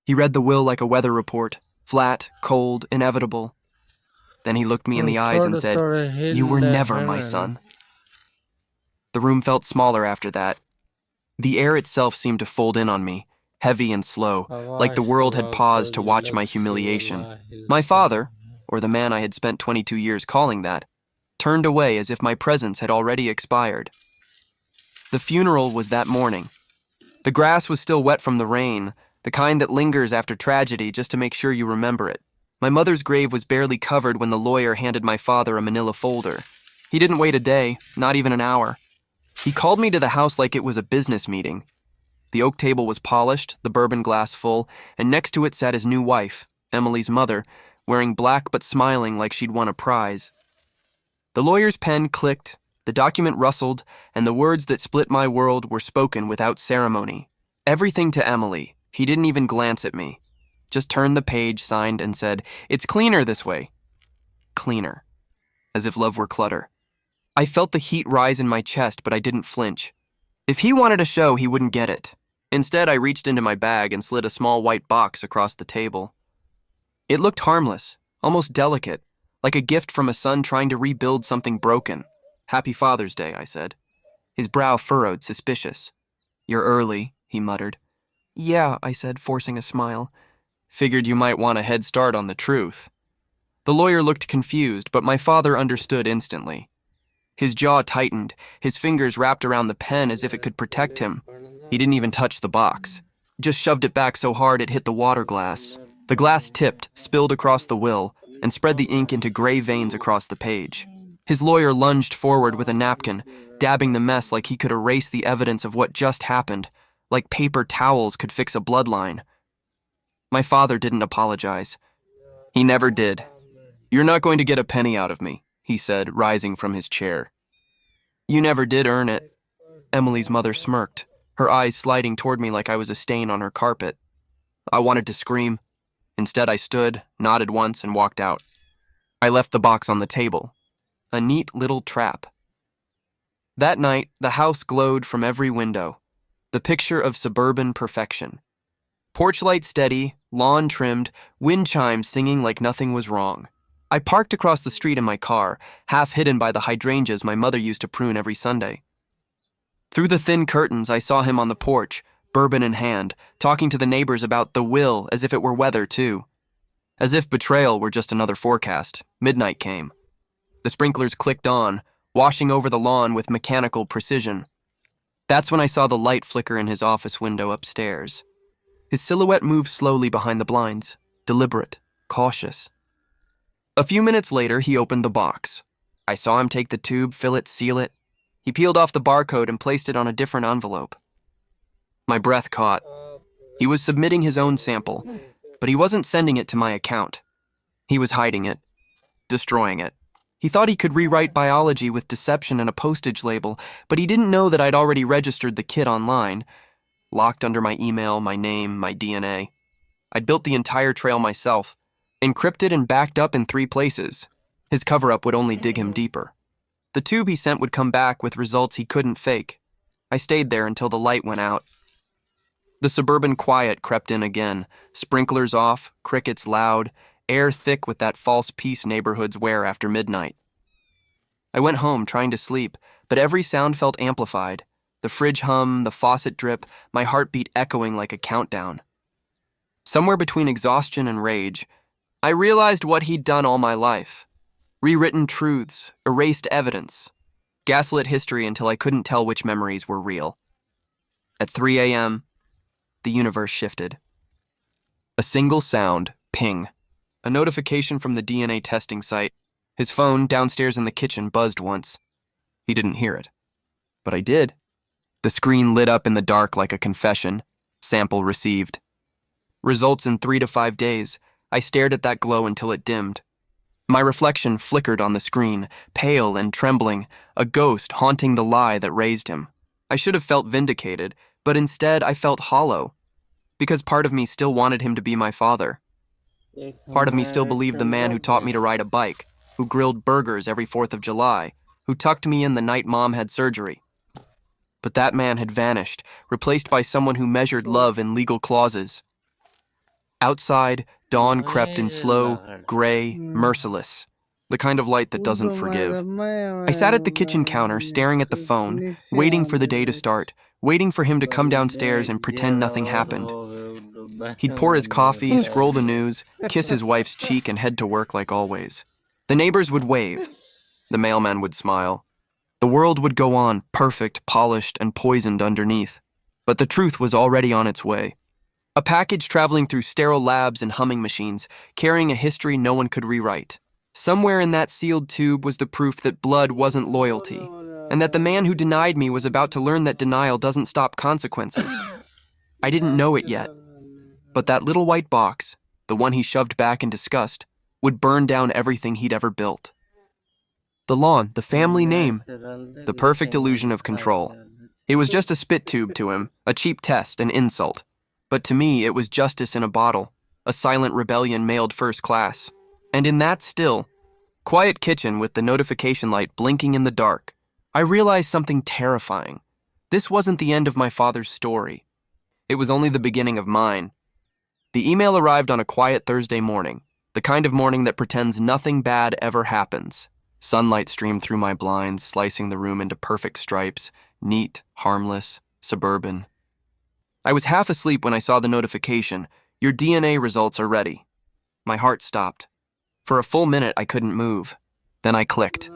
He read the will like a weather report, flat, cold, inevitable. Then he looked me in the eyes and said, "You were never my son." The room felt smaller after that. The air itself seemed to fold in on me, heavy and slow, like the world had paused to watch my humiliation. My father, or the man I had spent 22 years calling that, turned away as if my presence had already expired. The funeral was that morning. The grass was still wet from the rain, the kind that lingers after tragedy just to make sure you remember it. My mother's grave was barely covered when the lawyer handed my father a manila folder. He didn't wait a day, not even an hour. He called me to the house like it was a business meeting. The oak table was polished, the bourbon glass full, and next to it sat his new wife, Emily's mother, wearing black but smiling like she'd won a prize. The lawyer's pen clicked, the document rustled, and the words that split my world were spoken without ceremony. Everything to Emily. He didn't even glance at me. Just turned the page, signed, and said, "It's cleaner this way." Cleaner. As if love were clutter. I felt the heat rise in my chest, but I didn't flinch. If he wanted a show, he wouldn't get it. Instead, I reached into my bag and slid a small white box across the table. It looked harmless, almost delicate, like a gift from a son trying to rebuild something broken. "Happy Father's Day," I said. His brow furrowed, suspicious. "You're early," he muttered. "Yeah," I said, forcing a smile. "Figured you might want a head start on the truth." The lawyer looked confused, but my father understood instantly. His jaw tightened, his fingers wrapped around the pen as if it could protect him. He didn't even touch the box. Just shoved it back so hard it hit the water glass. The glass tipped, spilled across the will, and spread the ink into gray veins across the page. His lawyer lunged forward with a napkin, dabbing the mess like he could erase the evidence of what just happened, like paper towels could fix a bloodline. My father didn't apologize. He never did. "You're not going to get a penny out of me," he said, rising from his chair. "You never did earn it." Emily's mother smirked, her eyes sliding toward me like I was a stain on her carpet. I wanted to scream. Instead, I stood, nodded once, and walked out. I left the box on the table. A neat little trap. That night, the house glowed from every window, the picture of suburban perfection. Porch light steady, lawn trimmed, wind chimes singing like nothing was wrong. I parked across the street in my car, half hidden by the hydrangeas my mother used to prune every Sunday. Through the thin curtains, I saw him on the porch, bourbon in hand, talking to the neighbors about the will as if it were weather, too. As if betrayal were just another forecast, midnight came. The sprinklers clicked on, washing over the lawn with mechanical precision. That's when I saw the light flicker in his office window upstairs. His silhouette moved slowly behind the blinds, deliberate, cautious. A few minutes later, he opened the box. I saw him take the tube, fill it, seal it. He peeled off the barcode and placed it on a different envelope. My breath caught. He was submitting his own sample, but he wasn't sending it to my account. He was hiding it, destroying it. He thought he could rewrite biology with deception and a postage label, but he didn't know that I'd already registered the kit online, locked under my email, my name, my DNA. I'd built the entire trail myself, encrypted and backed up in 3 places. His cover-up would only dig him deeper. The tube he sent would come back with results he couldn't fake. I stayed there until the light went out. The suburban quiet crept in again, sprinklers off, crickets loud, air thick with that false peace neighborhoods wear after midnight. I went home trying to sleep, but every sound felt amplified. The fridge hum, the faucet drip, my heartbeat echoing like a countdown. Somewhere between exhaustion and rage, I realized what he'd done all my life. Rewritten truths, erased evidence, gaslit history until I couldn't tell which memories were real. At 3 a.m., the universe shifted. A single sound, ping. A notification from the DNA testing site. His phone, downstairs in the kitchen, buzzed once. He didn't hear it. But I did. The screen lit up in the dark like a confession. Sample received. Results in 3 to 5 days. I stared at that glow until it dimmed. My reflection flickered on the screen, pale and trembling, a ghost haunting the lie that raised him. I should have felt vindicated, but instead I felt hollow, because part of me still wanted him to be my father. Part of me still believed the man who taught me to ride a bike, who grilled burgers every 4th of July, who tucked me in the night Mom had surgery. But that man had vanished, replaced by someone who measured love in legal clauses. Outside, dawn crept in slow, gray, merciless, the kind of light that doesn't forgive. I sat at the kitchen counter, staring at the phone, waiting for the day to start, waiting for him to come downstairs and pretend nothing happened. He'd pour his coffee, scroll the news, kiss his wife's cheek, and head to work like always. The neighbors would wave. The mailman would smile. The world would go on, perfect, polished, and poisoned underneath. But the truth was already on its way. A package traveling through sterile labs and humming machines, carrying a history no one could rewrite. Somewhere in that sealed tube was the proof that blood wasn't loyalty, and that the man who denied me was about to learn that denial doesn't stop consequences. I didn't know it yet, but that little white box, the one he shoved back in disgust, would burn down everything he'd ever built. The lawn, the family name, the perfect illusion of control. It was just a spit tube to him, a cheap test, an insult. But to me, it was justice in a bottle, a silent rebellion mailed first class. And in that still, quiet kitchen with the notification light blinking in the dark, I realized something terrifying. This wasn't the end of my father's story. It was only the beginning of mine. The email arrived on a quiet Thursday morning, the kind of morning that pretends nothing bad ever happens. Sunlight streamed through my blinds, slicing the room into perfect stripes, neat, harmless, suburban. I was half asleep when I saw the notification, "Your DNA results are ready." My heart stopped. For a full minute, I couldn't move. Then I clicked.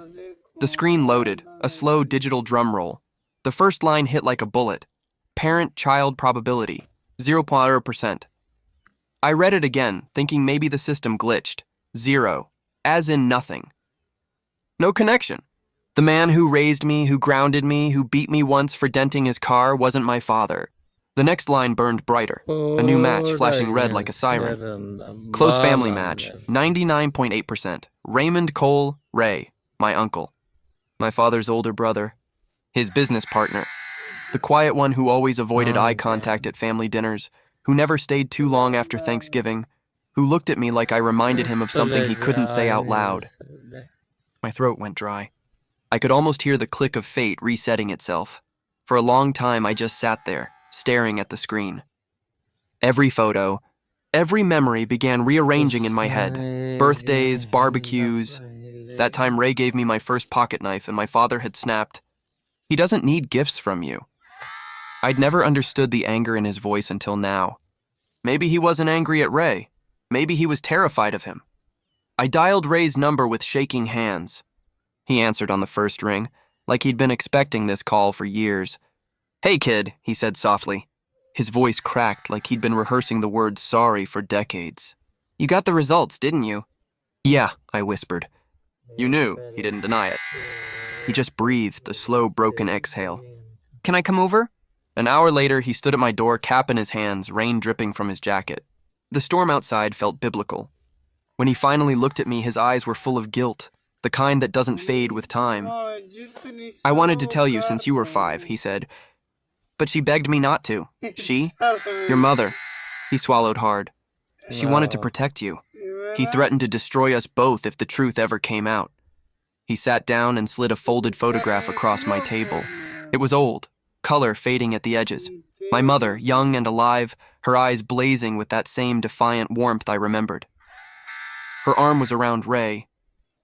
The screen loaded, a slow digital drum roll. The first line hit like a bullet. Parent-child probability, 0.0%. I read it again, thinking maybe the system glitched. 0, as in nothing. No connection. The man who raised me, who grounded me, who beat me once for denting his car wasn't my father. The next line burned brighter, a new match flashing red like a siren. Close family match, 99.8%. Raymond Cole Ray, my uncle. My father's older brother. His business partner. The quiet one who always avoided eye contact at family dinners, who never stayed too long after Thanksgiving, who looked at me like I reminded him of something he couldn't say out loud. My throat went dry. I could almost hear the click of fate resetting itself. For a long time, I just sat there, staring at the screen. Every photo, every memory began rearranging in my head. Birthdays, barbecues. That time Ray gave me my first pocket knife and my father had snapped, "He doesn't need gifts from you." I'd never understood the anger in his voice until now. Maybe he wasn't angry at Ray. Maybe he was terrified of him. I dialed Ray's number with shaking hands. He answered on the first ring, like he'd been expecting this call for years. "Hey, kid," he said softly. His voice cracked like he'd been rehearsing the word sorry for decades. "You got the results, didn't you?" "Yeah," I whispered. "You knew," he didn't deny it. He just breathed a slow, broken exhale. "Can I come over?" An hour later, he stood at my door, cap in his hands, rain dripping from his jacket. The storm outside felt biblical. When he finally looked at me, his eyes were full of guilt, the kind that doesn't fade with time. "I wanted to tell you since you were 5, he said. "But she begged me not to." "She?" "Your mother." He swallowed hard. "She wanted to protect you. He threatened to destroy us both if the truth ever came out." He sat down and slid a folded photograph across my table. It was old, color fading at the edges. My mother, young and alive, her eyes blazing with that same defiant warmth I remembered. Her arm was around Ray.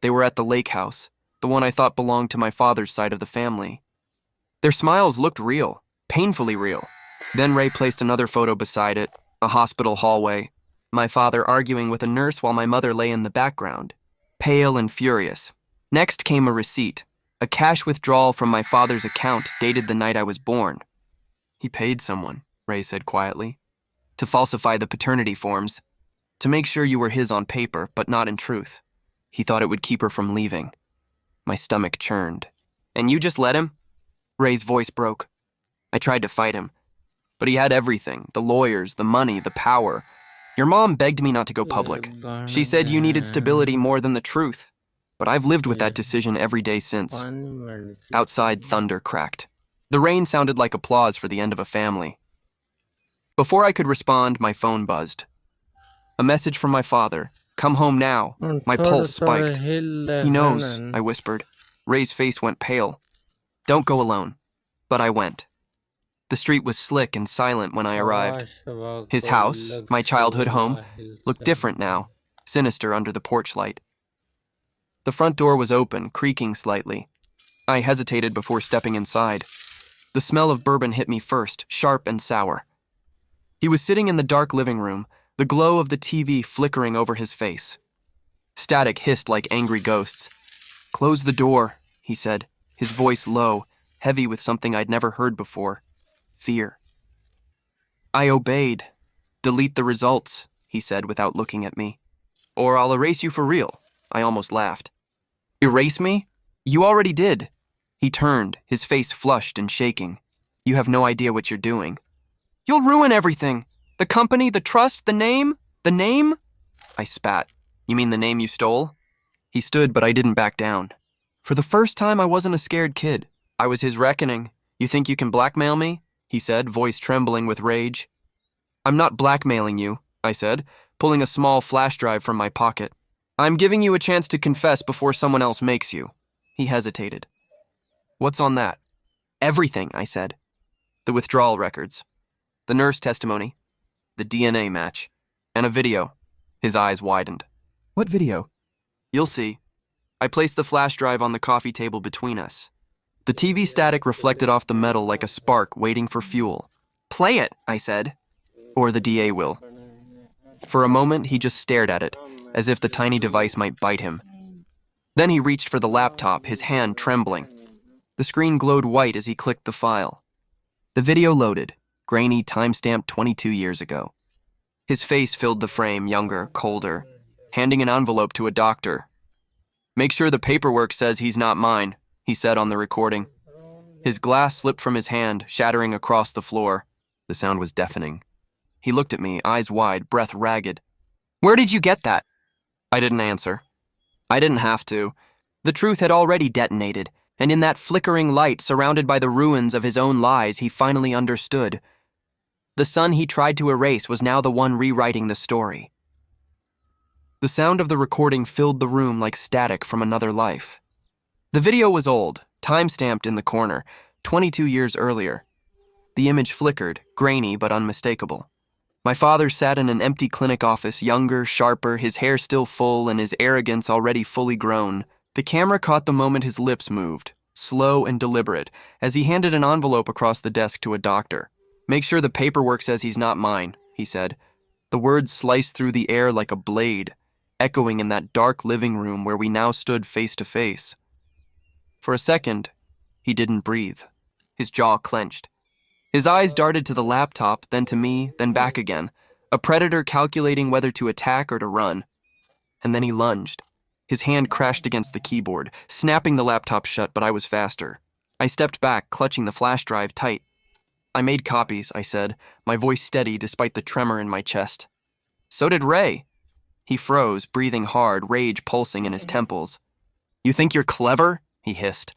They were at the lake house, the one I thought belonged to my father's side of the family. Their smiles looked real, painfully real. Then Ray placed another photo beside it, a hospital hallway, my father arguing with a nurse while my mother lay in the background, pale and furious. Next came a receipt, a cash withdrawal from my father's account dated the night I was born. "He paid someone," Ray said quietly, "to falsify the paternity forms, to make sure you were his on paper, but not in truth. He thought it would keep her from leaving." My stomach churned. "And you just let him?" Ray's voice broke. I tried to fight him, but he had everything, the lawyers, the money, the power. "Your mom begged me not to go public. She said you needed stability more than the truth. But I've lived with that decision every day since." Outside, thunder cracked. The rain sounded like applause for the end of a family. Before I could respond, my phone buzzed. A message from my father. "Come home now." My pulse spiked. "He knows," I whispered. Ray's face went pale. "Don't go alone." But I went. The street was slick and silent when I arrived. His house, my childhood home, looked different now, sinister under the porch light. The front door was open, creaking slightly. I hesitated before stepping inside. The smell of bourbon hit me first, sharp and sour. He was sitting in the dark living room, the glow of the TV flickering over his face. Static hissed like angry ghosts. "Close the door," he said, his voice low, heavy with something I'd never heard before. Fear. I obeyed. "Delete the results," he said without looking at me. "Or I'll erase you for real." I almost laughed. "Erase me? You already did." He turned, his face flushed and shaking. "You have no idea what you're doing." "You'll ruin everything. The company, the trust, the name. The name?" I spat. "You mean the name you stole?" He stood, but I didn't back down. For the first time, I wasn't a scared kid. I was his reckoning. "You think you can blackmail me?" he said, voice trembling with rage. "I'm not blackmailing you," I said, pulling a small flash drive from my pocket. "I'm giving you a chance to confess before someone else makes you." He hesitated. "What's on that?" "Everything," I said. "The withdrawal records, the nurse testimony, the DNA match, and a video." His eyes widened. "What video?" "You'll see." I placed the flash drive on the coffee table between us. The TV static reflected off the metal like a spark waiting for fuel. "Play it," I said. "Or the DA will." For a moment, he just stared at it, as if the tiny device might bite him. Then he reached for the laptop, his hand trembling. The screen glowed white as he clicked the file. The video loaded, grainy, time-stamped 22 years ago. His face filled the frame, younger, colder, handing an envelope to a doctor. "Make sure the paperwork says he's not mine," he said on the recording. His glass slipped from his hand, shattering across the floor. The sound was deafening. He looked at me, eyes wide, breath ragged. "Where did you get that?" I didn't answer. I didn't have to. The truth had already detonated, and in that flickering light, surrounded by the ruins of his own lies, he finally understood. The son he tried to erase was now the one rewriting the story. The sound of the recording filled the room like static from another life. The video was old, time-stamped in the corner, 22 years earlier. The image flickered, grainy but unmistakable. My father sat in an empty clinic office, younger, sharper, his hair still full and his arrogance already fully grown. The camera caught the moment his lips moved, slow and deliberate, as he handed an envelope across the desk to a doctor. "Make sure the paperwork says he's not mine," he said. The words sliced through the air like a blade, echoing in that dark living room where we now stood face to face. For a second, he didn't breathe. His jaw clenched. His eyes darted to the laptop, then to me, then back again, a predator calculating whether to attack or to run. And then he lunged. His hand crashed against the keyboard, snapping the laptop shut, but I was faster. I stepped back, clutching the flash drive tight. "I made copies," I said, my voice steady despite the tremor in my chest. "So did Ray." He froze, breathing hard, rage pulsing in his temples. "You think you're clever?" he hissed.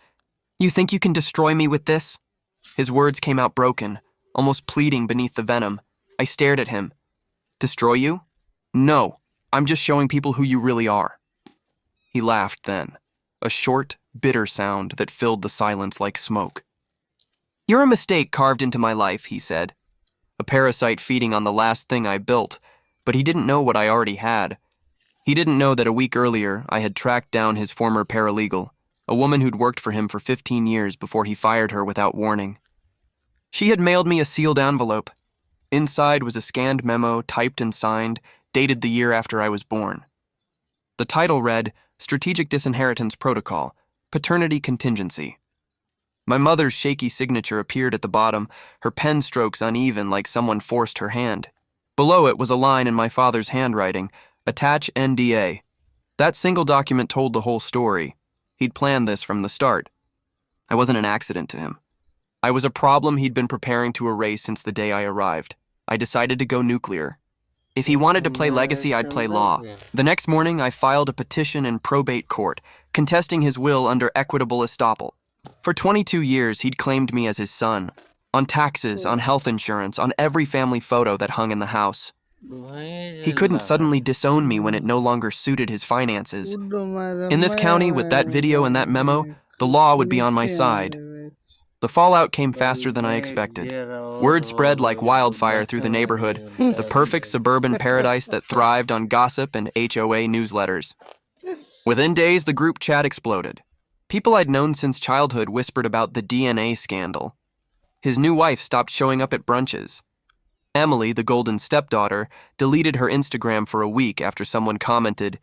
"You think you can destroy me with this?" His words came out broken, almost pleading beneath the venom. I stared at him. "Destroy you? No, I'm just showing people who you really are." He laughed then, a short, bitter sound that filled the silence like smoke. "You're a mistake carved into my life," he said. A parasite feeding on the last thing I built, but he didn't know what I already had. He didn't know that a week earlier I had tracked down his former paralegal, a woman who'd worked for him for 15 years before he fired her without warning. She had mailed me a sealed envelope. Inside was a scanned memo, typed and signed, dated the year after I was born. The title read, "Strategic Disinheritance Protocol, Paternity Contingency." My mother's shaky signature appeared at the bottom, her pen strokes uneven like someone forced her hand. Below it was a line in my father's handwriting, "Attach NDA." That single document told the whole story. He'd planned this from the start. I wasn't an accident to him. I was a problem he'd been preparing to erase since the day I arrived. I decided to go nuclear. If he wanted to play legacy, I'd play law. The next morning, I filed a petition in probate court, contesting his will under equitable estoppel. For 22 years, he'd claimed me as his son. On taxes, on health insurance, on every family photo that hung in the house. He couldn't suddenly disown me when it no longer suited his finances. In this county, with that video and that memo, the law would be on my side. The fallout came faster than I expected. Word spread like wildfire through the neighborhood, the perfect suburban paradise that thrived on gossip and HOA newsletters. Within days, the group chat exploded. People I'd known since childhood whispered about the DNA scandal. His new wife stopped showing up at brunches. Emily, the golden stepdaughter, deleted her Instagram for a week after someone commented,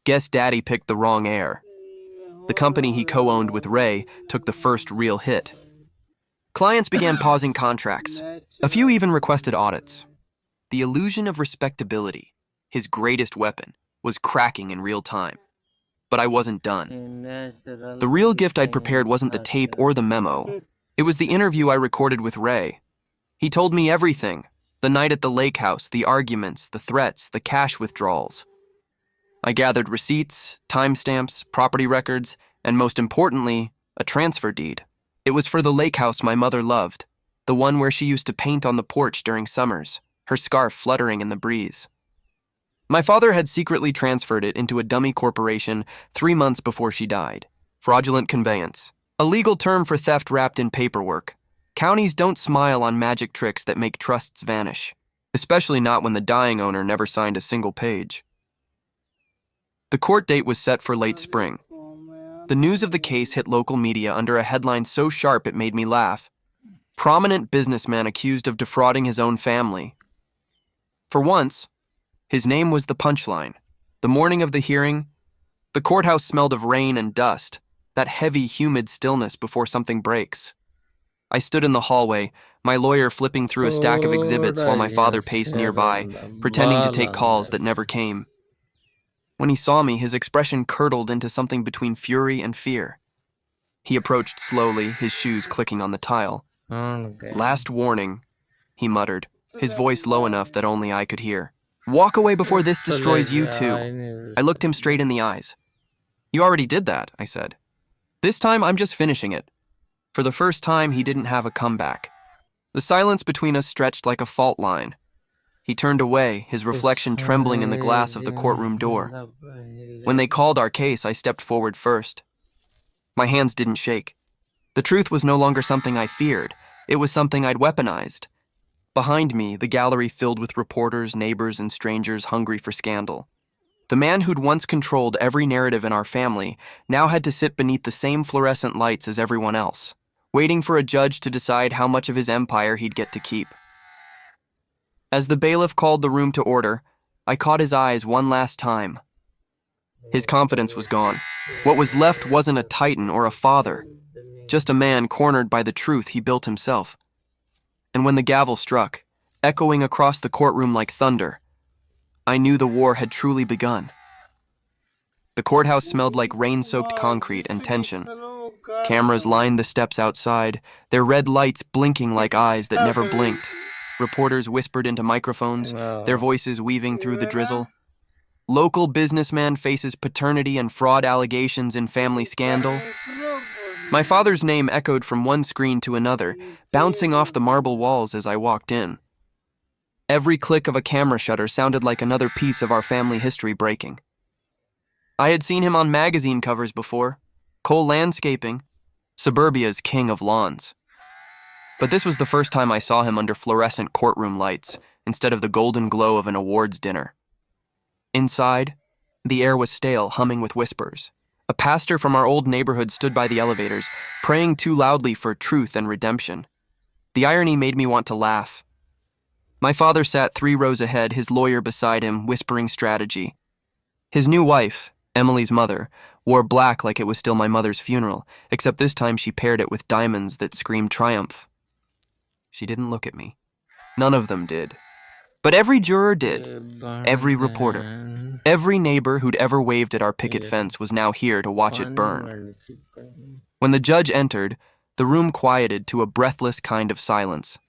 "Guess Daddy picked the wrong heir." The company he co-owned with Ray took the first real hit. Clients began pausing contracts. A few even requested audits. The illusion of respectability, his greatest weapon, was cracking in real time. But I wasn't done. The real gift I'd prepared wasn't the tape or the memo. It was the interview I recorded with Ray. He told me everything. The night at the lake house, the arguments, the threats, the cash withdrawals. I gathered receipts, timestamps, property records, and most importantly, a transfer deed. It was for the lake house my mother loved, the one where she used to paint on the porch during summers, her scarf fluttering in the breeze. My father had secretly transferred it into a dummy corporation 3 months before she died. Fraudulent conveyance, a legal term for theft wrapped in paperwork. Counties don't smile on magic tricks that make trusts vanish, especially not when the dying owner never signed a single page. The court date was set for late spring. The news of the case hit local media under a headline so sharp it made me laugh. Prominent businessman accused of defrauding his own family. For once, his name was the punchline. The morning of the hearing, the courthouse smelled of rain and dust, that heavy, humid stillness before something breaks. I stood in the hallway, my lawyer flipping through a stack of exhibits while my father paced nearby, pretending to take calls that never came. When he saw me, his expression curdled into something between fury and fear. He approached slowly, his shoes clicking on the tile. "Last warning," he muttered, his voice low enough that only I could hear. "Walk away before this destroys you too." I looked him straight in the eyes. "You already did that," I said. "This time I'm just finishing it." For the first time, he didn't have a comeback. The silence between us stretched like a fault line. He turned away, his reflection trembling in the glass of the courtroom door. When they called our case, I stepped forward first. My hands didn't shake. The truth was no longer something I feared. It was something I'd weaponized. Behind me, the gallery filled with reporters, neighbors, and strangers hungry for scandal. The man who'd once controlled every narrative in our family now had to sit beneath the same fluorescent lights as everyone else, waiting for a judge to decide how much of his empire he'd get to keep. As the bailiff called the room to order, I caught his eyes one last time. His confidence was gone. What was left wasn't a titan or a father, just a man cornered by the truth he built himself. And when the gavel struck, echoing across the courtroom like thunder, I knew the war had truly begun. The courthouse smelled like rain-soaked concrete and tension. Cameras lined the steps outside, their red lights blinking like eyes that never blinked. Reporters whispered into microphones, their voices weaving through the drizzle. Local businessman faces paternity and fraud allegations in family scandal. My father's name echoed from one screen to another, bouncing off the marble walls as I walked in. Every click of a camera shutter sounded like another piece of our family history breaking. I had seen him on magazine covers before, Cole Landscaping, Suburbia's king of lawns. But this was the first time I saw him under fluorescent courtroom lights instead of the golden glow of an awards dinner. Inside, the air was stale, humming with whispers. A pastor from our old neighborhood stood by the elevators, praying too loudly for truth and redemption. The irony made me want to laugh. My father sat 3 rows ahead, his lawyer beside him, whispering strategy. His new wife, Emily's mother, wore black like it was still my mother's funeral, except this time she paired it with diamonds that screamed triumph. She didn't look at me. None of them did. But every juror did. Every reporter. Every neighbor who'd ever waved at our picket fence was now here to watch it burn. When the judge entered, the room quieted to a breathless kind of silence.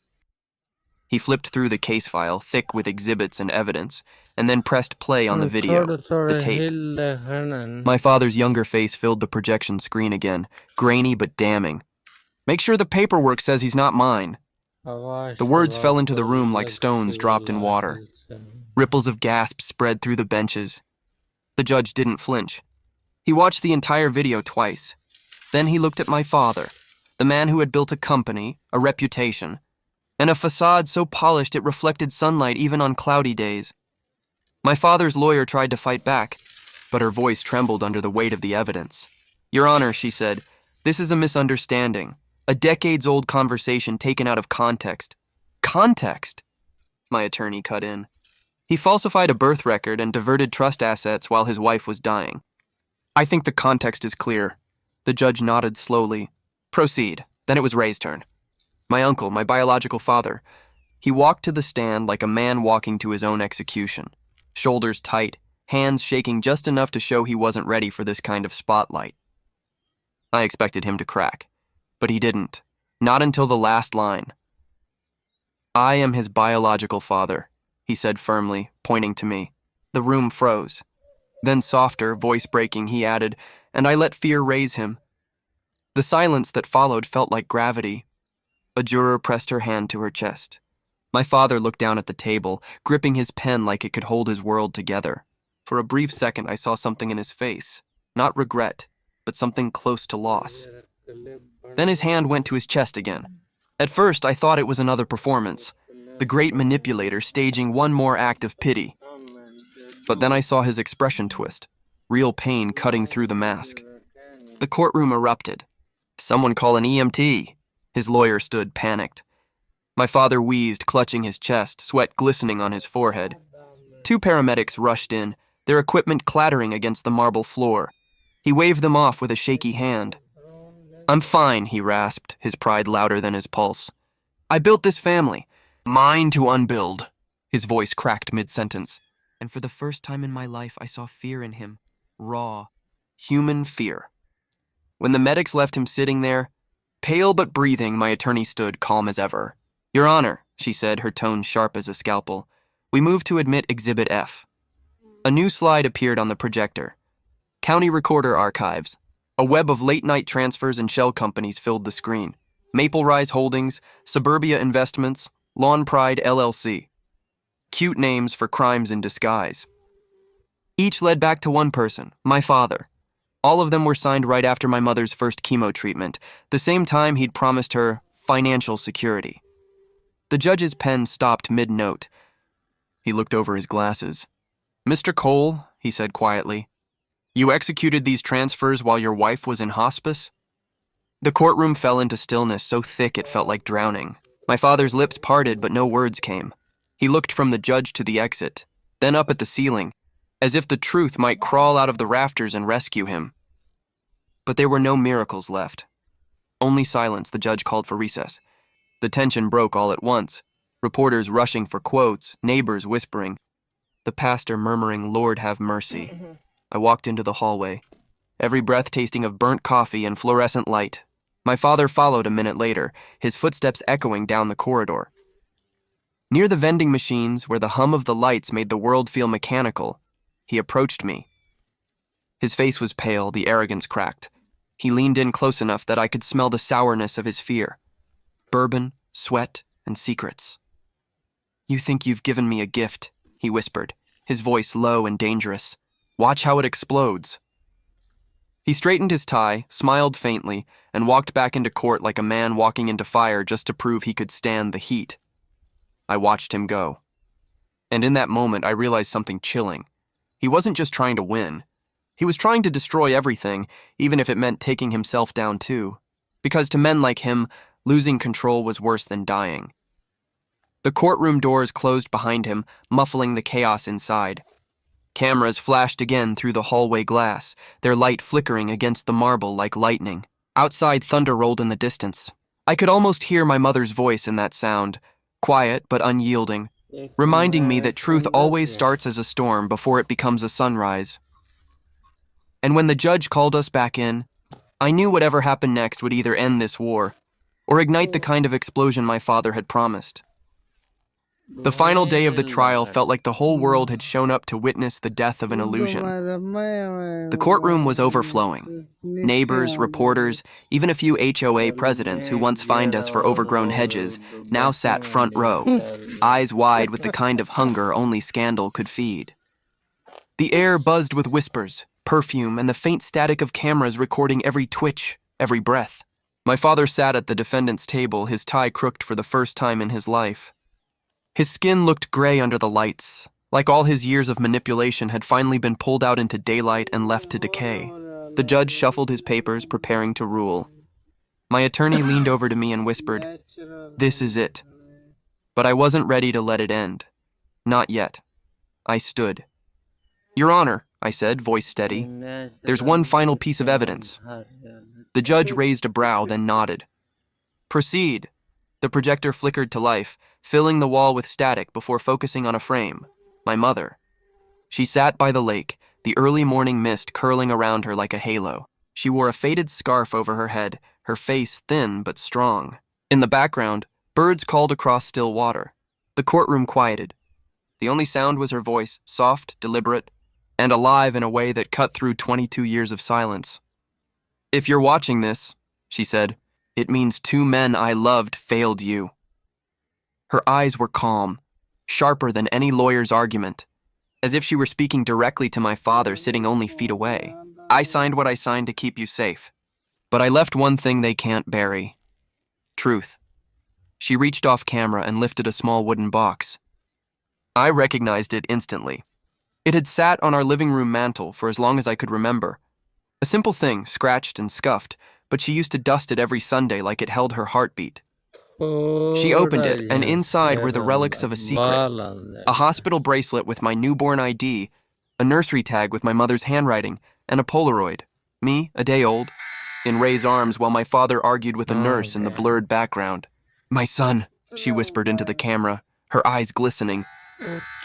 He flipped through the case file, thick with exhibits and evidence, and then pressed play on the video, the tape. My father's younger face filled the projection screen again, grainy but damning. "Make sure the paperwork says he's not mine." The words fell into the room like stones dropped in water. Ripples of gasp spread through the benches. The judge didn't flinch. He watched the entire video twice. Then he looked at my father, The man who had built a company, a reputation, and a facade so polished it reflected sunlight even on cloudy days. My father's lawyer tried to fight back, but her voice trembled under the weight of the evidence. "Your Honor," she said, "this is a misunderstanding, a decades-old conversation taken out of context." "Context?" My attorney cut in. "He falsified a birth record and diverted trust assets while his wife was dying." "I think the context is clear." The judge nodded slowly. "Proceed." Then it was Ray's turn. "My uncle, my biological father." He walked to the stand like a man walking to his own execution. Shoulders tight, hands shaking just enough to show he wasn't ready for this kind of spotlight. I expected him to crack, but he didn't. Not until the last line. "I am his biological father," he said firmly, pointing to me. The room froze. Then softer, voice breaking, he added, "And I let fear raise him." The silence that followed felt like gravity. A juror pressed her hand to her chest. My father looked down at the table, gripping his pen like it could hold his world together. For a brief second, I saw something in his face. Not regret, but something close to loss. Then his hand went to his chest again. At first, I thought it was another performance, the great manipulator staging one more act of pity. But then I saw his expression twist, real pain cutting through the mask. The courtroom erupted. "Someone call an EMT." His lawyer stood, panicked. My father wheezed, clutching his chest, sweat glistening on his forehead. 2 paramedics rushed in, their equipment clattering against the marble floor. He waved them off with a shaky hand. "I'm fine," he rasped, his pride louder than his pulse. "I built this family. Mine to unbuild." His voice cracked mid-sentence. And for the first time in my life, I saw fear in him. Raw, human fear. When the medics left him sitting there, pale but breathing, my attorney stood calm as ever. "Your Honor," she said, her tone sharp as a scalpel, "we move to admit Exhibit F." A new slide appeared on the projector. County Recorder Archives. A web of late-night transfers and shell companies filled the screen. Maple Rise Holdings, Suburbia Investments, Lawn Pride LLC. Cute names for crimes in disguise. Each led back to one person, my father. All of them were signed right after my mother's first chemo treatment, the same time he'd promised her financial security. The judge's pen stopped mid-note. He looked over his glasses. "Mr. Cole," he said quietly, "you executed these transfers while your wife was in hospice?" The courtroom fell into stillness so thick it felt like drowning. My father's lips parted, but no words came. He looked from the judge to the exit, then up at the ceiling, as if the truth might crawl out of the rafters and rescue him. But there were no miracles left. Only silence. The judge called for recess. The tension broke all at once. Reporters rushing for quotes, neighbors whispering, the pastor murmuring, "Lord have mercy." I walked into the hallway, every breath tasting of burnt coffee and fluorescent light. My father followed a minute later, his footsteps echoing down the corridor. Near the vending machines, where the hum of the lights made the world feel mechanical, he approached me. His face was pale, the arrogance cracked. He leaned in close enough that I could smell the sourness of his fear. Bourbon, sweat, and secrets. "You think you've given me a gift," he whispered, his voice low and dangerous. "Watch how it explodes." He straightened his tie, smiled faintly, and walked back into court like a man walking into fire just to prove he could stand the heat. I watched him go. And in that moment, I realized something chilling. He wasn't just trying to win. He was trying to destroy everything, even if it meant taking himself down too. Because to men like him, losing control was worse than dying. The courtroom doors closed behind him, muffling the chaos inside. Cameras flashed again through the hallway glass, their light flickering against the marble like lightning. Outside, thunder rolled in the distance. I could almost hear my mother's voice in that sound, quiet but unyielding, reminding me that truth always starts as a storm before it becomes a sunrise. And when the judge called us back in, I knew whatever happened next would either end this war or ignite the kind of explosion my father had promised. The final day of the trial felt like the whole world had shown up to witness the death of an illusion. The courtroom was overflowing. Neighbors, reporters, even a few HOA presidents who once fined us for overgrown hedges now sat front row, eyes wide with the kind of hunger only scandal could feed. The air buzzed with whispers, perfume, and the faint static of cameras recording every twitch, every breath. My father sat at the defendant's table, his tie crooked for the first time in his life. His skin looked gray under the lights, like all his years of manipulation had finally been pulled out into daylight and left to decay. The judge shuffled his papers, preparing to rule. My attorney leaned over to me and whispered, "This is it." But I wasn't ready to let it end. Not yet. I stood. "Your Honor," I said, voice steady, "there's one final piece of evidence." The judge raised a brow, then nodded. "Proceed." The projector flickered to life, filling the wall with static before focusing on a frame. My mother. She sat by the lake, the early morning mist curling around her like a halo. She wore a faded scarf over her head, her face thin but strong. In the background, birds called across still water. The courtroom quieted. The only sound was her voice, soft, deliberate, and alive in a way that cut through 22 years of silence. "If you're watching this," she said, "it means 2 men I loved failed you." Her eyes were calm, sharper than any lawyer's argument, as if she were speaking directly to my father sitting only feet away. "I signed what I signed to keep you safe. But I left one thing they can't bury. Truth." She reached off camera and lifted a small wooden box. I recognized it instantly. It had sat on our living room mantel for as long as I could remember. A simple thing, scratched and scuffed, but she used to dust it every Sunday like it held her heartbeat. She opened it, and inside were the relics of a secret. A hospital bracelet with my newborn ID, a nursery tag with my mother's handwriting, and a Polaroid. Me, a day old, in Ray's arms while my father argued with a nurse in the blurred background. "My son," she whispered into the camera, her eyes glistening.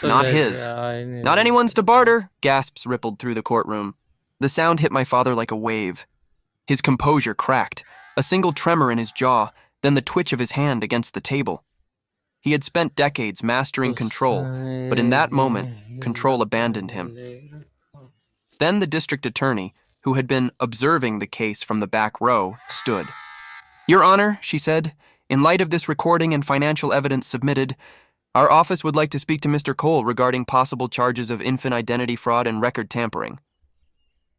"Not his. Not anyone's to barter," gasps rippled through the courtroom. The sound hit my father like a wave. His composure cracked, a single tremor in his jaw, then the twitch of his hand against the table. He had spent decades mastering control, but in that moment, control abandoned him. Then the district attorney, who had been observing the case from the back row, stood. "Your Honor," she said, "in light of this recording and financial evidence submitted, our office would like to speak to Mr. Cole regarding possible charges of infant identity fraud and record tampering."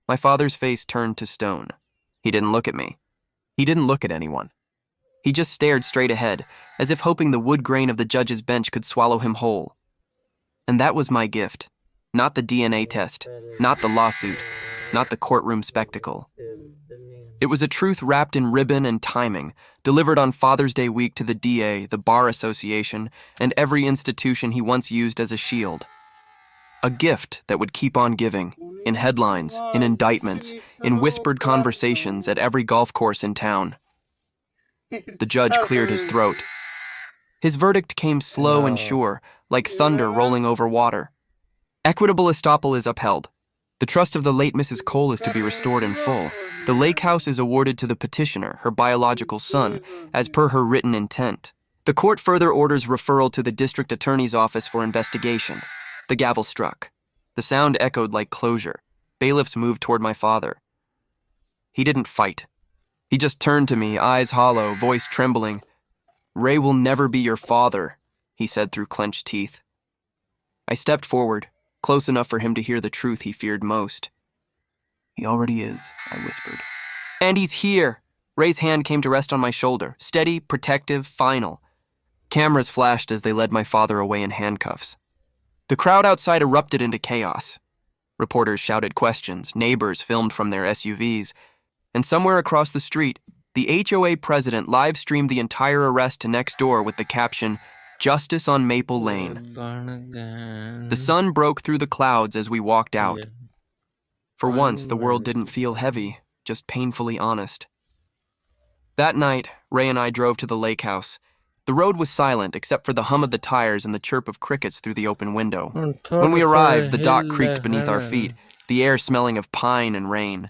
My father's face turned to stone. He didn't look at me. He didn't look at anyone. He just stared straight ahead, as if hoping the wood grain of the judge's bench could swallow him whole. And that was my gift. Not the DNA test, not the lawsuit, not the courtroom spectacle. It was a truth wrapped in ribbon and timing, delivered on Father's Day week to the DA, the Bar Association, and every institution he once used as a shield. A gift that would keep on giving, in headlines, in indictments, in whispered conversations at every golf course in town. The judge cleared his throat. His verdict came slow and sure, like thunder rolling over water. Equitable estoppel is upheld. The trust of the late Mrs. Cole is to be restored in full. The lake house is awarded to the petitioner, her biological son, as per her written intent. The court further orders referral to the district attorney's office for investigation. The gavel struck. The sound echoed like closure. Bailiffs moved toward my father. He didn't fight. He just turned to me, eyes hollow, voice trembling. "Ray will never be your father," he said through clenched teeth. I stepped forward, close enough for him to hear the truth he feared most. "He already is," I whispered. "And he's here." Ray's hand came to rest on my shoulder, steady, protective, final. Cameras flashed as they led my father away in handcuffs. The crowd outside erupted into chaos. Reporters shouted questions, neighbors filmed from their SUVs, and somewhere across the street, the HOA president live-streamed the entire arrest to next door with the caption, "Justice on Maple Lane." The sun broke through the clouds as we walked out. For once, the world didn't feel heavy, just painfully honest. That night, Ray and I drove to the lake house. The road was silent except for the hum of the tires and the chirp of crickets through the open window. When we arrived, the dock creaked beneath our feet, the air smelling of pine and rain.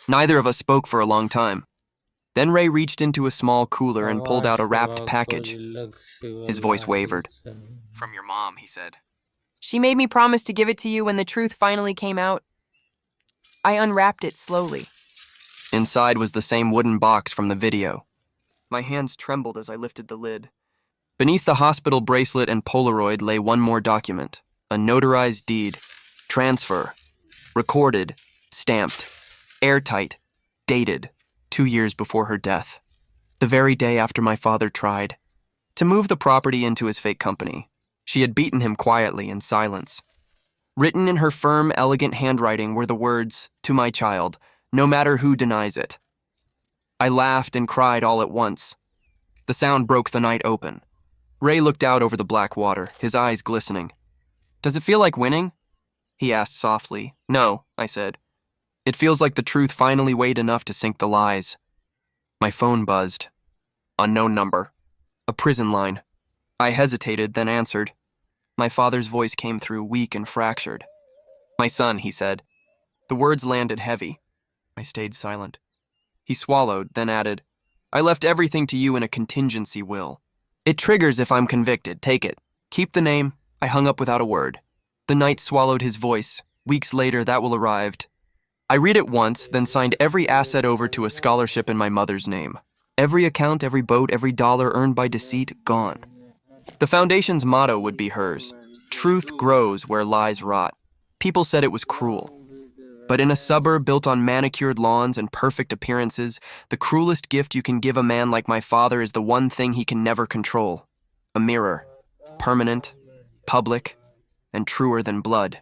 Neither of us spoke for a long time. Then Ray reached into a small cooler and pulled out a wrapped package. His voice wavered. "From your mom," he said. "She made me promise to give it to you when the truth finally came out." I unwrapped it slowly. Inside was the same wooden box from the video. My hands trembled as I lifted the lid. Beneath the hospital bracelet and Polaroid lay one more document, a notarized deed, transfer, recorded, stamped, airtight, dated, 2 years before her death. The very day after my father tried to move the property into his fake company, she had beaten him quietly in silence. Written in her firm, elegant handwriting were the words, "To my child, no matter who denies it." I laughed and cried all at once. The sound broke the night open. Ray looked out over the black water, his eyes glistening. "Does it feel like winning?" he asked softly. "No," I said. "It feels like the truth finally weighed enough to sink the lies." My phone buzzed. Unknown number. A prison line. I hesitated, then answered. My father's voice came through, weak and fractured. "My son," he said. The words landed heavy. I stayed silent. He swallowed, then added, "I left everything to you in a contingency will. It triggers if I'm convicted. Take it. Keep the name." I hung up without a word. The night swallowed his voice. Weeks later, that will arrived. I read it once, then signed every asset over to a scholarship in my mother's name. Every account, every boat, every dollar earned by deceit, gone. The foundation's motto would be hers. Truth grows where lies rot. People said it was cruel. But in a suburb built on manicured lawns and perfect appearances, the cruelest gift you can give a man like my father is the one thing he can never control. A mirror. Permanent, public, and truer than blood.